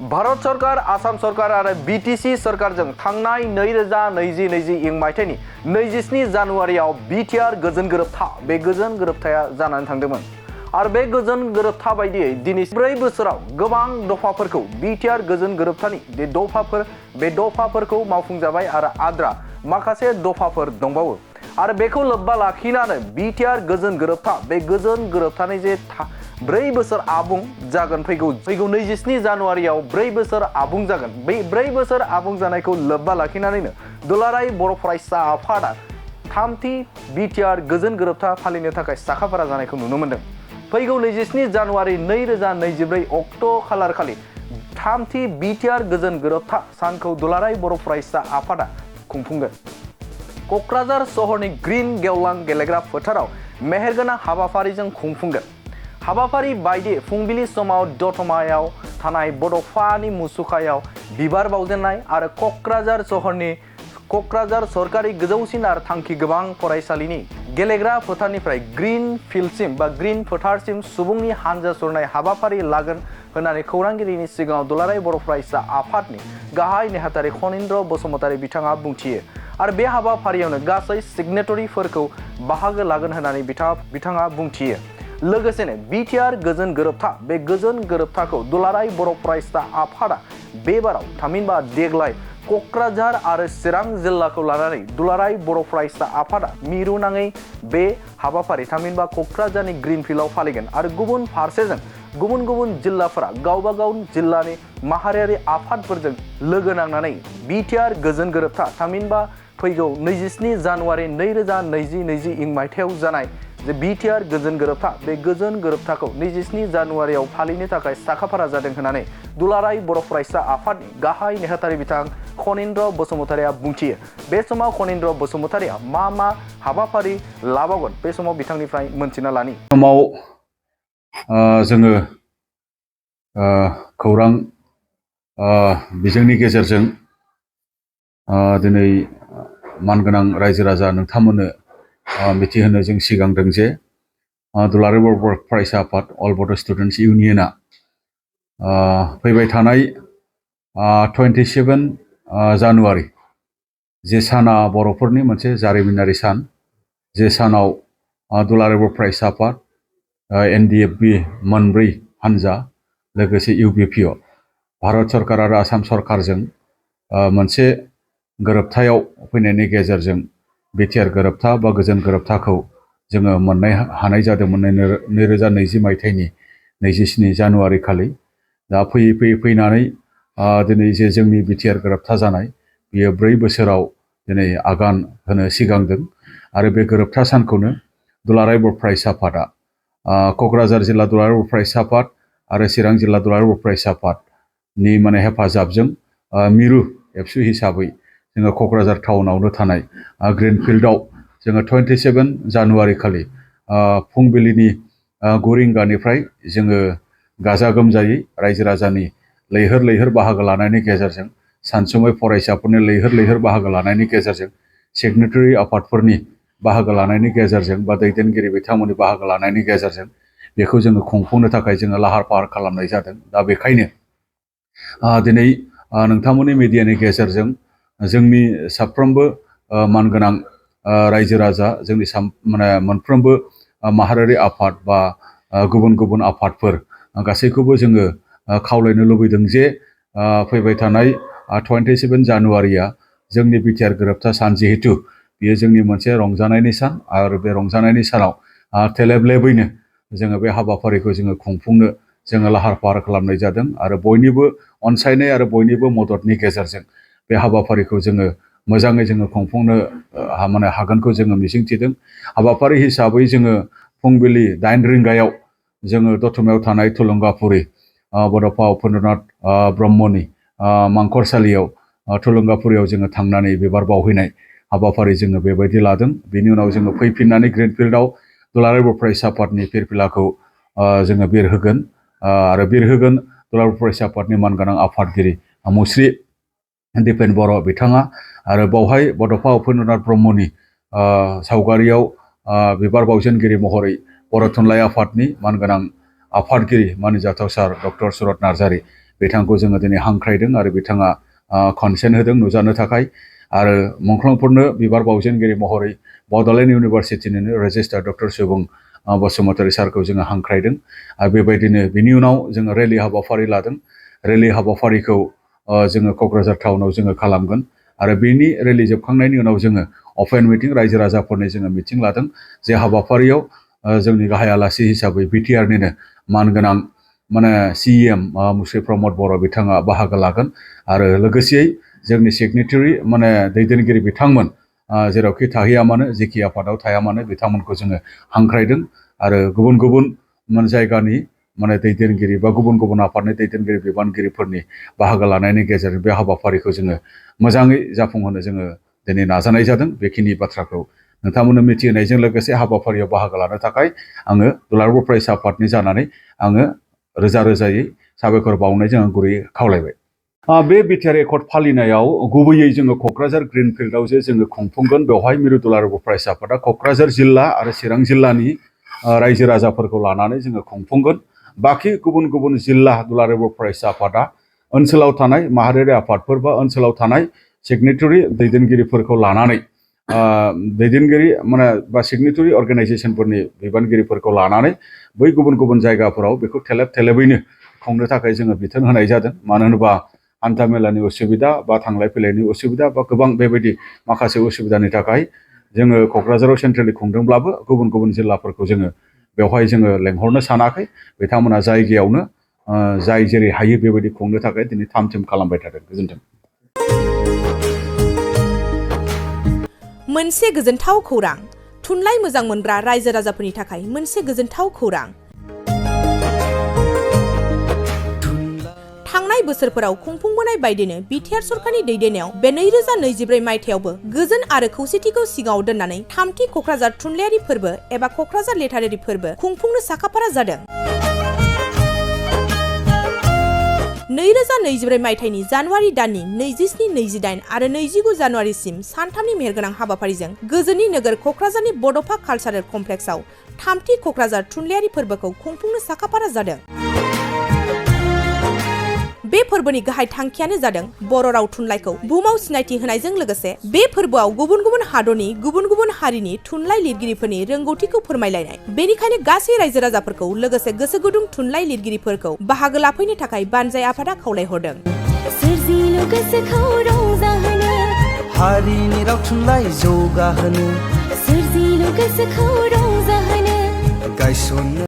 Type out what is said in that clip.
भारत सरकार, आसाम सरकार आरो बीटीसी सरकारजों थांनाय 2020 मायथाइनि 27 जानुवारियाव बिटिआर गोजोन गोरोबथा बे गोजोन गोरोबथाया जानानै थांदोंमोन। आरो बे गोजोन गोरोबथा बायदियै दिनै 4 बोसोराव गोबां दफाफोरखौ बिटिआर गोजोन गोरोबथानि बे दफाफोरखौ मावफुंजाबाय आरो आद्रा माखासे दफाफोर दंबावो। आरो बेखौ लोब्बा लाखिनानै बिटिआर गोजोन गोरोबथा बे गोजोन गोरोबथानि जे 4 बोसोर आबुं जागोन फैगौ 27 जानुवारियाव 4 बोसोर आबुं जागोन। बै 4 बोसोर आबुं जानायखौ लोब्बा लाखिनानैनो दुलाराय बर' फरायसा आफादा थामथि बिटिआर गोजोन गोरोबथा फालिनो थाखाय साखाफारा जानायखौ नुनो मोन्दों। फैगौ 27 जानुवारि 2024 अक्ट' खालार खालि थामथि बिटिआर गोजोन गोरोबथा सानखौ दुलाराय बर' फरायसा आफादा खुंफुंगोन। क'क्राझार सहरनि ग्रीन गेवलां गेलेग्रा फोथाराव मेहेरगोनां हाबाफारिजों खुंफुंगोन। हाबाफारि बायदि फुंबिलि समाव दतमायाव थानाय बड'फानि मुसुखायाव बिबार बावजेननाय आरो क'क्राझार सरकारि गोजौसिन आरो थांखि गोबां फरायसालिनि गेलेग्रा फोथारनिफ्राय ग्रीन फिल्डसिम बा ग्रीन फोथारसिम सुबुंनि हानजा सुरनाय हाबाफारि लागोन होननानै खौरांगिरिनि सिगाङाव दुलाराय बर' फरायसा आफादनि गाहाय नेहाथारि खनिन्द्र बसुमतारी बिथाङा बुंथियो। आरो बे हाबाफारियावनो गासै सिगनेटरिफोरखौ बाहागो लागोन होननानै बिथाङा बुंथियो। लोगोसेनो बिटिआर गोजोन गोरोबथा बे गोजोन गोरोबथाखौ दुलाराय बर' फरायसा आफादा बेबाराव थामहिनबा देग्लाय क'क्राझार आरो चिरां जिल्लाखौ लानानै दुलाराय बर' फरायसा आफादा मिरु नाङै बे हाबाफारि थामहिनबा क'क्राझारनि ग्रीन फिल्डआव फालिगोन। आरो गुबुन फारसेजों गुबुन जिल्लाफोरा गावबा गाव जिल्लानि माहारियारि आफादफोरजों लोगो नांनानै बिटिआर गोजोन गोरोबथा थामहिनबा फैगौ 27 जानुवारि 2020 मायथाइयाव जानाय जे बिटिआर गोजोन गोरोबथा बे गोजोन गोरोबथाखौ 27 जानुवारियाव फालिनो थाखाय साखाफारा जादों होननानै दुलाराय बर' फरायसा आफादनि गाहाय नेहाथारि बिथां खनिन्द्र बसुमतारीया बुंथियो। बे समाव खनिन्द्र बसुमतारीया मा हाबाफारि लाबावगोन बे समाव बिथांनिफ्राय मोनथिना लानि। समाव जोङो खौरां बिजोंनि गेजेरजों दिनै मानगोनां रायजो राजा नोंथांमोननो मिथिहोनो जों सिगांदों जे दुलाराय बर' फरायसा आफाद अल बड' स्टुडेन्टस इउनियना फैबाय थानाय 27 जानुवारि जे साना बर'फोरनि मोनसे जारिमिनारि सान, जे सानाव दुलाराय बर' फरायसा आफाद एनडिएफबि मोनब्रै हानजा लोगोसे इउबिपिअ भारत सरकार आरो आसाम सरकारजों मोनसे गोरोबथायाव फैनायनि गेजेरजों बिटिआर गोरोबथा बा गोजोन गोरोबथाखौ जोङो मोननो हानाय जादोंमोन 2020 मायथाइनि 27 जानुवारि खालि। दा फैनानै दिनै जे जोंनि बिटिआर गोरोबथा जानाय बियो 4 बोसोराव दिनै आगान होनो सिगांदों। आरो बे गोरोबथा सानखौनो दुलाराय बर' फरायसा आफादा क'क्राझार जिल्ला दुलाराय बर' फरायसा आफाद आरो चिरां जिल्ला दुलाराय बर' फरायसा आफादनि हेफाजाबजों मिरु एबसु हिसाबै जोङो क'क्राझार टाउनावनो थानाय ग्रीन फिल्डआव जोङो 27 जानुवारि खालि फुंबिलिनि 9 रिंगानिफ्राय जोङो गाजा गोमजायै रायजो राजानि लैहोर बाहागो लानायनि गेजेरजों सानसुमै फरायसाफोरनि लैहोर बाहागो लानायनि गेजेरजों सिगनेटरि आफादफोरनि बाहागो लानायनि गेजेरजों बा दैदेनगिरि बिथांमोननि बाहागो लानायनि गेजेरजों बेखौ जोङो खुंफुंनो थाखाय जोङो लाहार फाहार खालामनाय जादों। दा बेखायनो दिनै नोंथांमोननि मिडियानि गेजेरजों जोंनि साफ्रोमबो मानगोनां रायजो राजा जोंनि मोनफ्रोमबो माहारियारि आफाद बा गुबुन आफादफोर गासैखौबो जोङो खावलायनो लुबैदों जे फैबाय थानाय 27 जानुवारिया जोंनि बिटिआर गोरोबथा सान, जिहेतु बियो जोंनि मोनसे रंजानायनि सान आरो बे रंजानायनि सानाव थेलेबलेबैनो जोङो बे हाबाफारिखौ जोङो खुंफुंनो जोङो लाहार फाहार खालामनाय जादों। आरो बयनिबो अनसायनाय आरो बयनिबो मददनि गेजेरजों बे हाबाफारिखौ जोङो मोजाङै जोङो खुंफुंनो हागोनखौ जोङो मिजिंथिदों। हाबाफारि हिसाबै जोङो फुंबिलि 9 रिंगायाव जोङो दतमायाव थानाय थुलुंगाफुरि बड'फा उपेन्द्रनाथ ब्रह्मनि मांखरसालियाव थुलुंगाफुरियाव जोङो थांनानै बिबार बावहैनाय हाबाफारि जोङो बेबायदि लादों। बेनि उनाव जोङो फैफिननानै ग्रीन फिल्डआव दुलाराय बर' फरायसा आफादनि फिरफिलाखौ जोङो बिरहोगोन दुलाराय बर' फरायसा आफादनि मानगोनां आफादगिरि मुस्रि दिपेन बर' बिथाङा आरो बावहाय बड'फा उपेन्द्रनाथ ब्रह्मनि सावगारियाव बिबार बावजेनगिरि महरै बर' थुनलाइ आफादनि मानगोनां आफादगिरि मानजाथाव सार डक्टर सुरत नार्जारि बिथांखौ जोङो दिनै हांख्रायदों आरो बिथाङा कनसेन्ट होदों नुजानो थाखाय आरो मुंख्लंफोरनो बिबार बावजेनगिरि महरै बड'लेण्ड इउनिभारसिटिनिनो रेजिस्ट्रार डक्टर सुबुं बसुमतारी सारखौ जोङो हांख्रायदों आरो बेबायदिनो बिनि उनाव जोङो रेलि हाबाफारि लादों रेलि हाबाफारिखौ जोङो क'क्राझार टाउनाव जोङो खालामगोन आरो बेनि रेलि जोबखांनायनि उनाव जोङो अपेन मिटिं रायजो राजाफोरनि जोङो मिटिं लादों जे हाबाफारियाव जोंनि गाहाय आलासि हिसाबै बिटिआरनिनो मानगोनां माने CEM मुश्री प्रमद बर' बिथाङा बाहागो लागोन आरो लोगोसेयै जोंनि सिगनेटारि माने दैदेनगिरि बिथांमोन जेरावखि थाहैया मानो जेखि आफादाव थाया मानो बिथांमोनखौ जोङो हांख्रायदों आरो गुबुन गुबुन जायगानि माने दैदेनगिरि बा गुबुन गुबुन आफादनि दैदेनगिरि बिबानगिरिफोरनि बाहागो लानायनि गेजेरजों बे हाबाफारिखौ जोङो मोजाङै जाफुंहोनो जोङो दिनै नाजानाय जादों बेखिनि बाथ्राखौ नोंथांमोननो मिथिहोनायजों लोगोसे हाबाफारियाव बाहागो लानो थाखाय आङो दुलाराय बर' फरायसा आफादनि जानानै आङो रोजा रोजायै साबायखर बावनायजों आं गुरैयै खावलायबाय बे बिटिआर एकर्ड फालिनायाव गुबैयै जोङो क'क्राझार ग्रिनफिल्डआव जे जोङो खुंफुंगोन बेवहाय मिरु दुलाराय बर' फरायसा आफादा क'क्राझार जिल्ला आरो चिरां जिल्लानि रायजो राजाफोरखौ लानानै जोङो खुंफुंगोन बाखि गुबुन गुबुन जिल्ला दुलाराय बर' फरायसा आफादा ओनसोलाव थानाय माहारियारि आफादफोर बा ओनसोलाव थानाय सिगनेटारि दैदेनगिरिफोरखौ लानानै दैदेनगिरि माने बा सिगनेटारि अर्गानाइजेसनफोरनि बिबानगिरिफोरखौ लानानै बै गुबुन गुबुन जायगाफोराव बेखौ थेलेब थेलेबैनो खुंनो थाखाय जोङो बिथोन होनाय जादों मानो होनोबा हान्था मेलानि उसुबिदा बा थांलाय फैलायनि उसुबिदा बा गोबां बेबायदि माखासे उसुबिदानि थाखाय जोङो क'क्राझाराव सेन्ट्रेलि खुंदोंब्लाबो गुबुन गुबुन जिल्लाफोरखौ जोङो बेवहाय जोङो लेंहरनो सानाखै बिथांमोना जायगायावनो जाय जेरै हायो बेबायदि खुंनो थाखाय दिनै थाम थिम खालामबाय थादों गोजोन्थों मोनसे गोजोनथाव खौरां थुनलाइ मोजां मोनग्रा रायजो राजाफोरनि थाखाय मोनसे गोजोनथाव खौरां थांनाय बोसोरफोराव खुंफुंबोनाय बायदिनो बिटिआर सरकारनि दैदेननायाव बे 2024 मायथाइयावबो गोजोन आरो खौसेथिखौ सिगाङाव दोननानै थामथि क'क्राझार थुनलाइयारि फोरबो एबा क'क्राझार लिटारेरि फोरबो खुंफुंनो साखाफारा जादों 2024 मायथाइनि जानुवारि दाननि 27, 28 आरो 29 जानुवारिसिम सानथामनि मेहेरगोनां हाबाफारिजों गोजोननि नोगोर क'क्राझारनि बड'फा कालचारेल कमप्लेक्सआव थामथि क'क्राझार थुनलाइयारि फोरबोखौ खुंफुंनो साखाफारा जादों बे फोरबोनि गाहाय थांखियानो जादों बर' राव थुनलाइखौ बुहुमाव सिनायथि होनायजों लोगोसे बे फोरबोआव गुबुन गुबुन हादरनि गुबुन गुबुन हारिनि थुनलाइ लिरगिरिफोरनि रोंगौथिखौ फोरमायलायनाय बेनिखायनो गासै रायजो राजाफोरखौ लोगोसे गोसो गुदुं थुनलाइ लिरगिरिफोरखौ बाहागो लाफैनो थाखाय बानजाय आफादा खावलायहरदों हारिनि राव थुनलाइ जौगाहोनो गायसननो